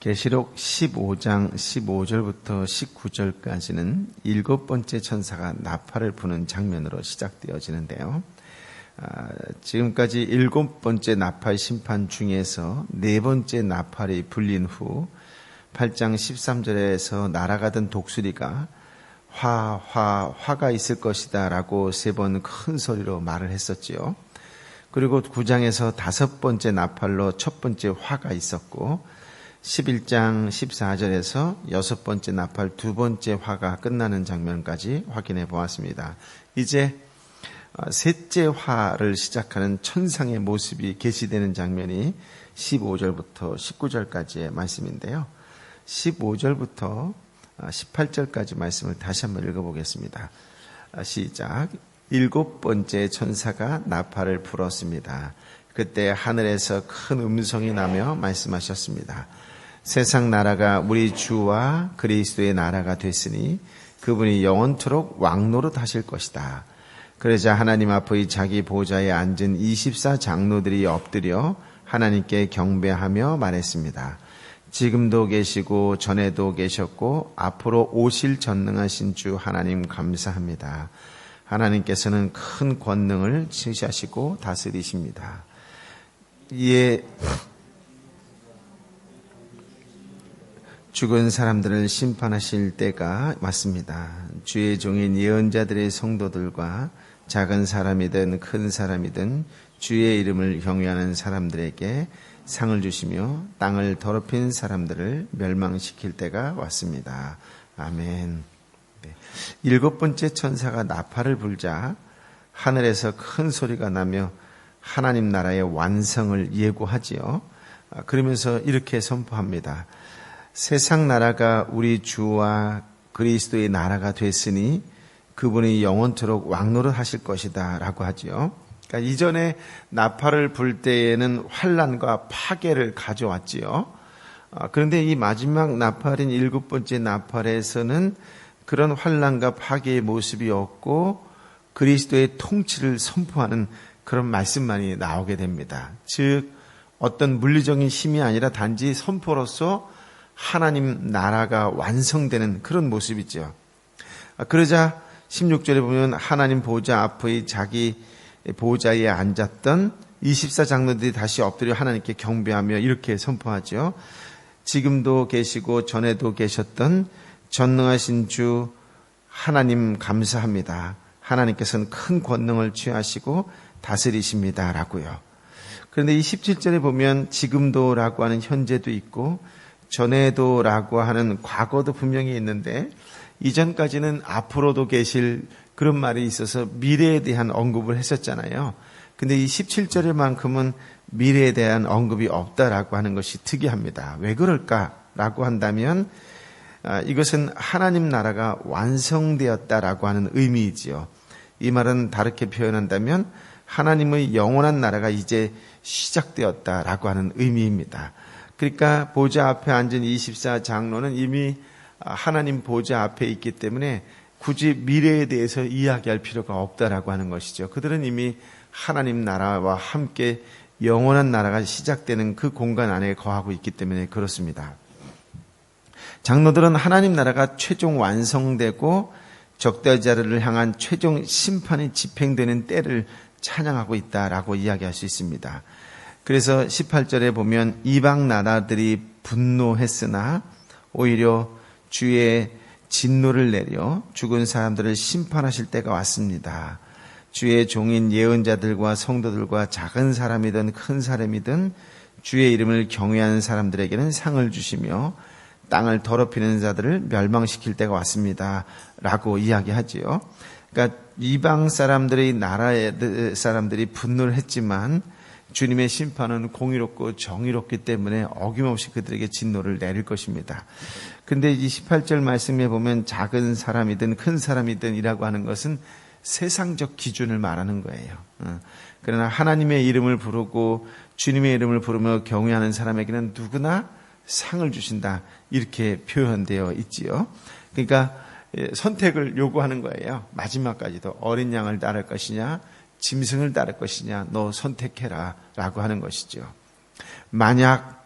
계시록 15장 15절부터 19절까지는 7번째 천사가 나팔을 부는 장면으로 시작되어지는데요. 지금까지 7번째 나팔 심판 중에서 4번째 나팔이 불린 후 8장 13절에서 날아가던 독수리가 화가 있을 것이다 라고 3번 큰 소리로 말을 했었지요. 그리고 9장에서 5번째 나팔로 첫 번째 화가 있었고 11장 14절에서 6번째 나팔 2번째 화가 끝나는 장면까지 확인해 보았습니다. 이제 셋째 화를 시작하는 천상의 모습이 계시되는 장면이 15절부터 19절까지의 말씀인데요. 15절부터 18절까지 말씀을 다시 한번 읽어보겠습니다. 시작. 7번째 천사가 나팔을 불었습니다. 그때 하늘에서 큰 음성이 나며 말씀하셨습니다. 세상 나라가 우리 주와 그리스도의 나라가 됐으니 그분이 영원토록 왕노릇 하실 것이다. 그러자 하나님 앞의 자기 보좌에 앉은 24 장로들이 엎드려 하나님께 경배하며 말했습니다. 지금도 계시고 전에도 계셨고 앞으로 오실 전능하신 주 하나님 감사합니다. 하나님께서는 큰 권능을 지시하시고 다스리십니다. 이에 죽은 사람들을 심판하실 때가 왔습니다. 주의 종인 예언자들의 성도들과 작은 사람이든 큰 사람이든 주의 이름을 경외하는 사람들에게 상을 주시며 땅을 더럽힌 사람들을 멸망시킬 때가 왔습니다. 아멘. 7번째 천사가 나팔을 불자 하늘에서 큰 소리가 나며 하나님 나라의 완성을 예고하지요. 그러면서 이렇게 선포합니다. 세상 나라가 우리 주와 그리스도의 나라가 됐으니 그분이 영원토록 왕노릇 하실 것이다 라고 하지요. 그러니까 이전에 나팔을 불 때에는 환난과 파괴를 가져왔지요. 그런데 이 마지막 나팔인 7번째 나팔에서는 그런 환난과 파괴의 모습이 없고 그리스도의 통치를 선포하는 그런 말씀만이 나오게 됩니다. 즉 어떤 물리적인 힘이 아니라 단지 선포로서 하나님 나라가 완성되는 그런 모습이죠. 그러자 16절에 보면 하나님 보좌 앞의 자기 보좌에 앉았던 24 장로들이 다시 엎드려 하나님께 경배하며 이렇게 선포하죠. 지금도 계시고 전에도 계셨던 전능하신 주 하나님 감사합니다. 하나님께서는 큰 권능을 취하시고 다스리십니다 라고요. 그런데 이 17절에 보면 지금도 라고 하는 현재도 있고 전에도 라고 하는 과거도 분명히 있는데 이전까지는 앞으로도 계실 그런 말이 있어서 미래에 대한 언급을 했었잖아요. 근데 이 17절에만큼은 미래에 대한 언급이 없다라고 하는 것이 특이합니다. 왜 그럴까라고 한다면 이것은 하나님 나라가 완성되었다라고 하는 의미이지요. 이 말은 다르게 표현한다면 하나님의 영원한 나라가 이제 시작되었다라고 하는 의미입니다. 그러니까 보좌 앞에 앉은 24 장로는 이미 하나님 보좌 앞에 있기 때문에 굳이 미래에 대해서 이야기할 필요가 없다라고 하는 것이죠. 그들은 이미 하나님 나라와 함께 영원한 나라가 시작되는 그 공간 안에 거하고 있기 때문에 그렇습니다. 장로들은 하나님 나라가 최종 완성되고 적대자를 향한 최종 심판이 집행되는 때를 찬양하고 있다라고 이야기할 수 있습니다. 그래서 18절에 보면 이방 나라들이 분노했으나 오히려 주의 진노를 내려 죽은 사람들을 심판하실 때가 왔습니다. 주의 종인 예언자들과 성도들과 작은 사람이든 큰 사람이든 주의 이름을 경외하는 사람들에게는 상을 주시며 땅을 더럽히는 자들을 멸망시킬 때가 왔습니다 라고 이야기하지요. 그러니까 이방 사람들의 나라의 사람들이 분노를 했지만 주님의 심판은 공의롭고 정의롭기 때문에 어김없이 그들에게 진노를 내릴 것입니다. 그런데 이 18절 말씀에 보면 작은 사람이든 큰 사람이든 이라고 하는 것은 세상적 기준을 말하는 거예요. 그러나 하나님의 이름을 부르고 주님의 이름을 부르며 경외하는 사람에게는 누구나 상을 주신다 이렇게 표현되어 있지요. 그러니까 선택을 요구하는 거예요. 마지막까지도 어린 양을 따를 것이냐 짐승을 따를 것이냐 너 선택해라 라고 하는 것이죠. 만약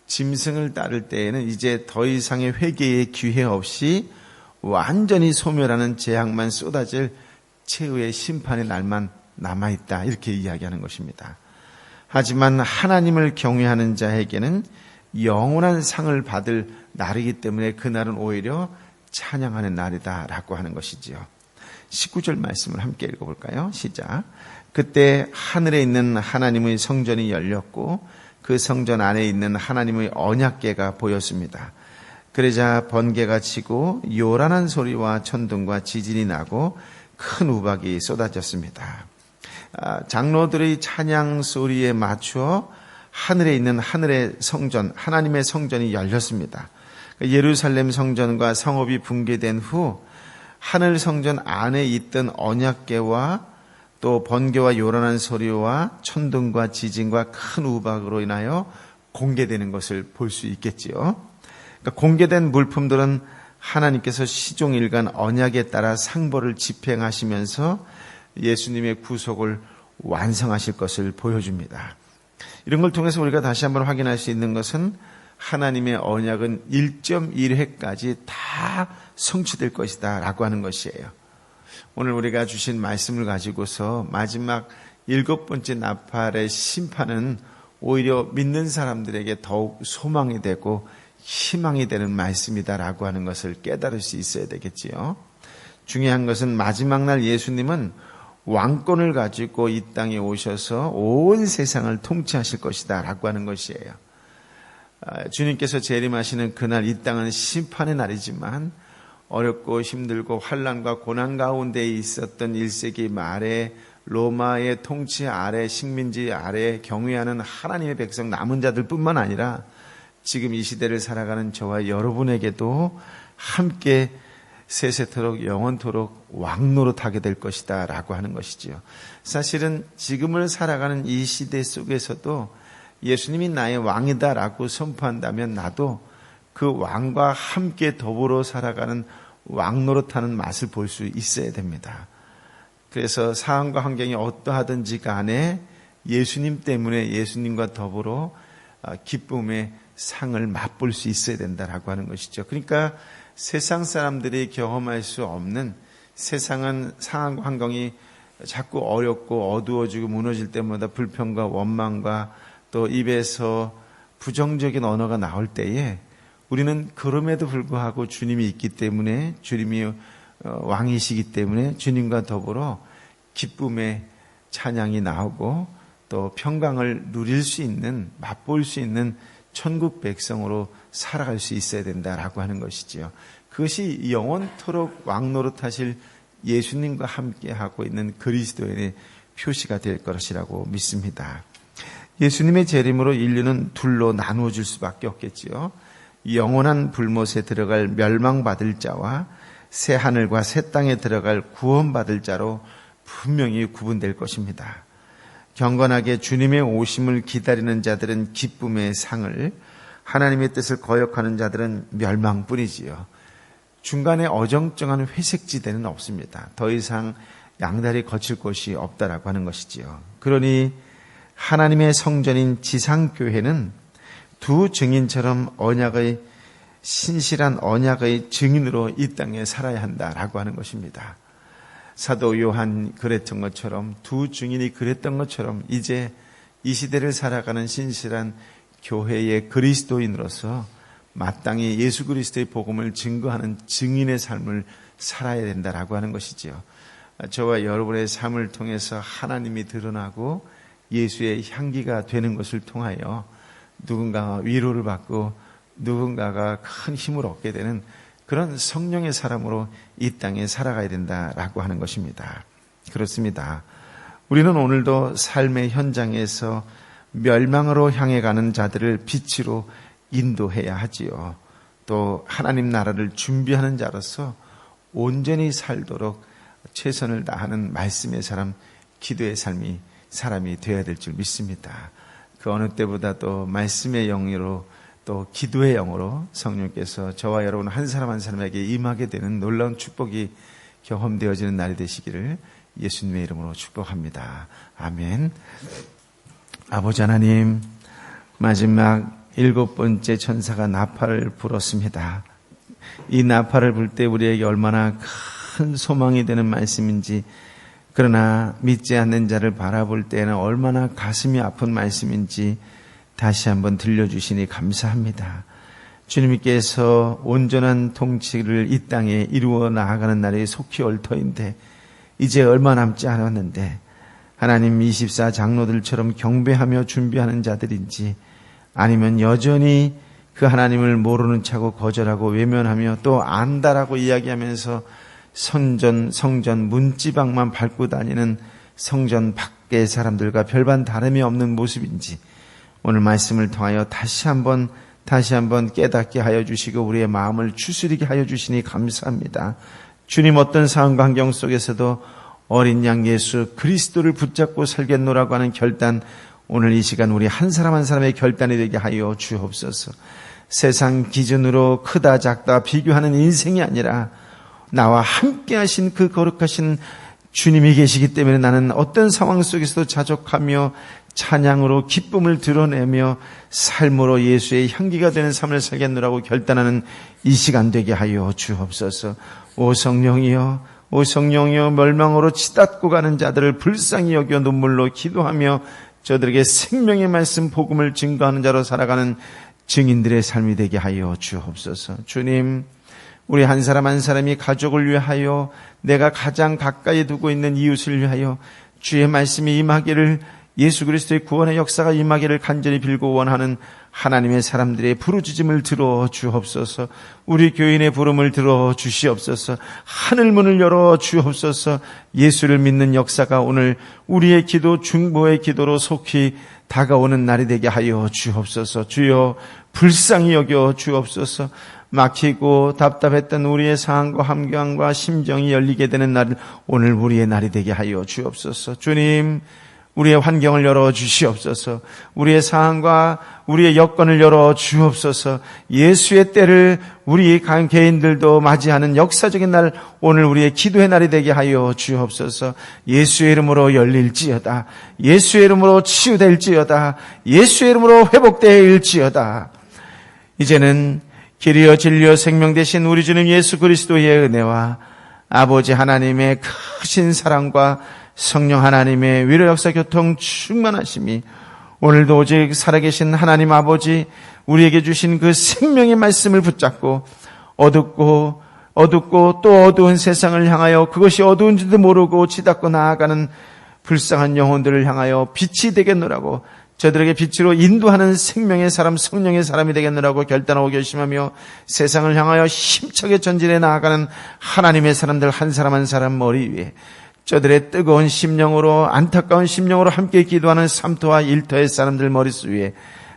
짐승을 따를 때에는 이제 더 이상의 회개의 기회 없이 완전히 소멸하는 재앙만 쏟아질 최후의 심판의 날만 남아있다, 이렇게 이야기하는 것입니다. 하지만 하나님을 경외하는 자에게는 영원한 상을 받을 날이기 때문에 그날은 오히려 찬양하는 날이다라고 하는 것이지요. 19절 말씀을 함께 읽어볼까요? 시작. 그때 하늘에 있는 하나님의 성전이 열렸고 그 성전 안에 있는 하나님의 언약궤가 보였습니다. 그러자 번개가 치고 요란한 소리와 천둥과 지진이 나고 큰 우박이 쏟아졌습니다. 장로들의 찬양 소리에 맞추어 하늘에 있는 하늘의 성전, 하나님의 성전이 열렸습니다. 예루살렘 성전과 성읍이 붕괴된 후 하늘 성전 안에 있던 언약궤와 또 번개와 요란한 소리와 천둥과 지진과 큰 우박으로 인하여 공개되는 것을 볼 수 있겠지요. 그러니까 공개된 물품들은 하나님께서 시종일관 언약에 따라 상벌을 집행하시면서 예수님의 구속을 완성하실 것을 보여줍니다. 이런 걸 통해서 우리가 다시 한번 확인할 수 있는 것은 하나님의 언약은 1.1회까지 다 성취될 것이다 라고 하는 것이에요. 오늘 우리가 주신 말씀을 가지고서 마지막 7번째 나팔의 심판은 오히려 믿는 사람들에게 더욱 소망이 되고 희망이 되는 말씀이다라고 하는 것을 깨달을 수 있어야 되겠지요. 중요한 것은 마지막 날 예수님은 왕권을 가지고 이 땅에 오셔서 온 세상을 통치하실 것이다 라고 하는 것이에요. 주님께서 재림하시는 그날 이 땅은 심판의 날이지만 어렵고 힘들고 환난과 고난 가운데 있었던 1세기 말에 로마의 통치 아래, 식민지 아래 경외하는 하나님의 백성 남은 자들 뿐만 아니라 지금 이 시대를 살아가는 저와 여러분에게도 함께 세세토록 영원토록 왕노릇하게 될 것이다 라고 하는 것이지요. 사실은 지금을 살아가는 이 시대 속에서도 예수님이 나의 왕이다 라고 선포한다면 나도 그 왕과 함께 더불어 살아가는 왕노릇하는 맛을 볼 수 있어야 됩니다. 그래서 상황과 환경이 어떠하든지 간에 예수님 때문에 예수님과 더불어 기쁨의 상을 맛볼 수 있어야 된다라고 하는 것이죠. 그러니까 세상 사람들이 경험할 수 없는, 세상은 상황과 환경이 자꾸 어렵고 어두워지고 무너질 때마다 불평과 원망과 또 입에서 부정적인 언어가 나올 때에 우리는 그럼에도 불구하고 주님이 있기 때문에, 주님이 왕이시기 때문에 주님과 더불어 기쁨의 찬양이 나오고 또 평강을 누릴 수 있는, 맛볼 수 있는 천국 백성으로 살아갈 수 있어야 된다라고 하는 것이지요. 그것이 영원토록 왕노릇하실 예수님과 함께 하고 있는 그리스도인의 표시가 될 것이라고 믿습니다. 예수님의 재림으로 인류는 둘로 나누어질 수밖에 없겠지요. 영원한 불못에 들어갈 멸망받을 자와 새 하늘과 새 땅에 들어갈 구원받을 자로 분명히 구분될 것입니다. 경건하게 주님의 오심을 기다리는 자들은 기쁨의 상을, 하나님의 뜻을 거역하는 자들은 멸망뿐이지요. 중간에 어정쩡한 회색지대는 없습니다. 더 이상 양다리 거칠 곳이 없다라고 하는 것이지요. 그러니 하나님의 성전인 지상교회는 두 증인처럼 언약의, 신실한 언약의 증인으로 이 땅에 살아야 한다라고 하는 것입니다. 사도 요한 그랬던 것처럼, 두 증인이 그랬던 것처럼 이제 이 시대를 살아가는 신실한 교회의 그리스도인으로서 마땅히 예수 그리스도의 복음을 증거하는 증인의 삶을 살아야 된다라고 하는 것이지요. 저와 여러분의 삶을 통해서 하나님이 드러나고 예수의 향기가 되는 것을 통하여 누군가가 위로를 받고 누군가가 큰 힘을 얻게 되는 그런 성령의 사람으로 이 땅에 살아가야 된다라고 하는 것입니다. 그렇습니다. 우리는 오늘도 삶의 현장에서 멸망으로 향해 가는 자들을 빛으로 인도해야 하지요. 또 하나님 나라를 준비하는 자로서 온전히 살도록 최선을 다하는 말씀의 사람, 기도의 사람이 되어야 될 줄 믿습니다. 그 어느 때보다도 말씀의 영으로 또 기도의 영으로 성령께서 저와 여러분 한 사람 한 사람에게 임하게 되는 놀라운 축복이 경험되어지는 날이 되시기를 예수님의 이름으로 축복합니다. 아멘. 아버지 하나님, 마지막 7번째 천사가 나팔을 불었습니다. 이 나팔을 불 때 우리에게 얼마나 큰 소망이 되는 말씀인지, 그러나 믿지 않는 자를 바라볼 때에는 얼마나 가슴이 아픈 말씀인지 다시 한번 들려주시니 감사합니다. 주님께서 온전한 통치를 이 땅에 이루어 나아가는 날이 속히 올 터인데 이제 얼마 남지 않았는데 하나님 24 장로들처럼 경배하며 준비하는 자들인지, 아니면 여전히 그 하나님을 모르는 척하고 거절하고 외면하며 또 안다라고 이야기하면서 성전 문지방만 밟고 다니는 성전 밖의 사람들과 별반 다름이 없는 모습인지, 오늘 말씀을 통하여 다시 한번 깨닫게 하여 주시고 우리의 마음을 추스리게 하여 주시니 감사합니다. 주님, 어떤 상황 환경 속에서도 어린 양 예수 그리스도를 붙잡고 살겠노라고 하는 결단, 오늘 이 시간 우리 한 사람 한 사람의 결단이 되게 하여 주옵소서. 세상 기준으로 크다 작다 비교하는 인생이 아니라 나와 함께 하신 그 거룩하신 주님이 계시기 때문에 나는 어떤 상황 속에서도 자족하며 찬양으로 기쁨을 드러내며 삶으로 예수의 향기가 되는 삶을 살겠노라고 결단하는 이 시간 되게 하여 주옵소서. 오 성령이여 멸망으로 치닫고 가는 자들을 불쌍히 여겨 눈물로 기도하며 저들에게 생명의 말씀 복음을 증거하는 자로 살아가는 증인들의 삶이 되게 하여 주옵소서. 주님, 우리 한 사람 한 사람이 가족을 위하여, 내가 가장 가까이 두고 있는 이웃을 위하여 주의 말씀이 임하기를, 예수 그리스도의 구원의 역사가 임하기를 간절히 빌고 원하는 하나님의 사람들의 부르짖음을 들어 주옵소서. 우리 교인의 부름을 들어 주시옵소서. 하늘문을 열어 주옵소서. 예수를 믿는 역사가 오늘 우리의 기도, 중보의 기도로 속히 다가오는 날이 되게 하여 주옵소서. 주여 불쌍히 여겨 주옵소서. 막히고 답답했던 우리의 상황과 환경과 심정이 열리게 되는 날, 오늘 우리의 날이 되게 하여 주옵소서. 주님, 우리의 환경을 열어 주시옵소서. 우리의 상황과 우리의 여건을 열어 주옵소서. 예수의 때를 우리 개인들도 맞이하는 역사적인 날, 오늘 우리의 기도의 날이 되게 하여 주옵소서. 예수의 이름으로 열릴지어다. 예수의 이름으로 치유될지어다. 예수의 이름으로 회복될지어다. 이제는 길이요 진리요 생명 되신 우리 주님 예수 그리스도의 은혜와 아버지 하나님의 크신 사랑과 성령 하나님의 위로 역사 교통 충만하심이, 오늘도 오직 살아계신 하나님 아버지 우리에게 주신 그 생명의 말씀을 붙잡고 어둡고 또 어두운 세상을 향하여, 그것이 어두운지도 모르고 치닫고 나아가는 불쌍한 영혼들을 향하여 빛이 되겠노라고, 저들에게 빛으로 인도하는 생명의 사람, 성령의 사람이 되겠노라고 결단하고 결심하며 세상을 향하여 힘차게 전진해 나아가는 하나님의 사람들 한 사람 한 사람 머리 위에, 저들의 뜨거운 심령으로, 안타까운 심령으로 함께 기도하는 삼터와 일터의 사람들 머릿속 위에,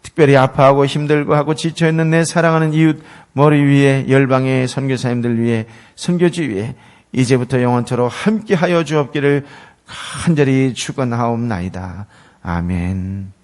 특별히 아파하고 힘들고 하고 지쳐있는 내 사랑하는 이웃 머리 위에, 열방의 선교사님들 위에, 선교지 위에 이제부터 영원토록 함께 하여 주옵기를 간절히 축원하옵나이다. 아멘.